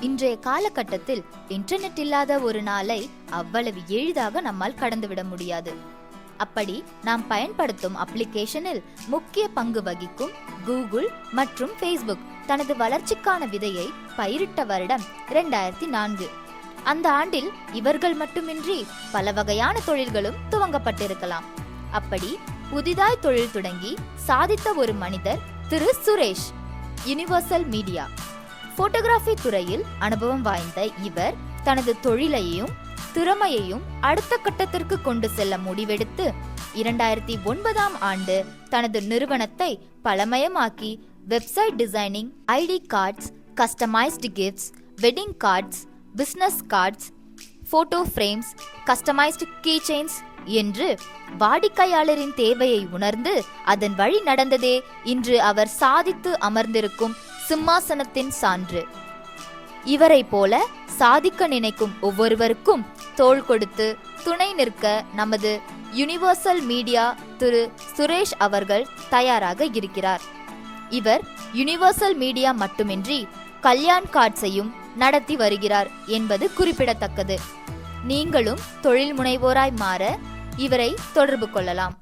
இன்றைய காலகட்டத்தில் இன்டர்நெட் இல்லாத ஒரு நாளை அவ்வளவு எளிதாக நம்மால் கடந்துவிட முடியாது. அப்படி நாம் பயன்படுத்தும் அப்ளிகேஷனில் முக்கிய பங்கு வகிக்கும் கூகுள் மற்றும் ஃபேஸ்புக் தனது வளர்ச்சிக்கான விதையை பயிரிட்ட வருடம் 2004. அந்த ஆண்டில் இவர்கள் மட்டுமின்றி பல வகையான தொழில்களும் துவங்கப்பட்டிருக்கலாம். அப்படி புதிதாய் தொழில் தொடங்கி சாதித்த ஒரு மனிதர் திரு சுரேஷ். யுனிவர்சல் மீடியா போட்டோகிராஃபி துறையில் அனுபவம் வாய்ந்த இவர் தனது தொழிலையும் திறமையையும் அடுத்த கட்டத்திற்கு கொண்டு செல்ல முடிவெடுத்து 2009 ஆண்டு தனது நிறுவனத்தை பலமயமாக்கி website designing, ID cards, customised gifts, wedding cards, business cards, photo frames, customised key chains என்று வாடிக்கையாளரின் தேவையை உணர்ந்து அதன் வழி நடந்ததே இன்று அவர் சாதித்து அமர்ந்திருக்கும் சிம்மாசனத்தின் சான்று. இவரை போல சாதிக்க நினைக்கும் ஒவ்வொருவருக்கும் தோள் கொடுத்து துணை நிற்க நமது யுனிவர்சல் மீடியா திரு சுரேஷ் அவர்கள் தயாராக இருக்கிறார். இவர் யுனிவர்சல் மீடியா மட்டுமின்றி கல்யாண் கார்ட்ஸையும் நடத்தி வருகிறார் என்பது குறிப்பிடத்தக்கது. நீங்களும் தொழில் முனைவோராய் மாற இவரை தொடர்பு கொள்ளலாம்.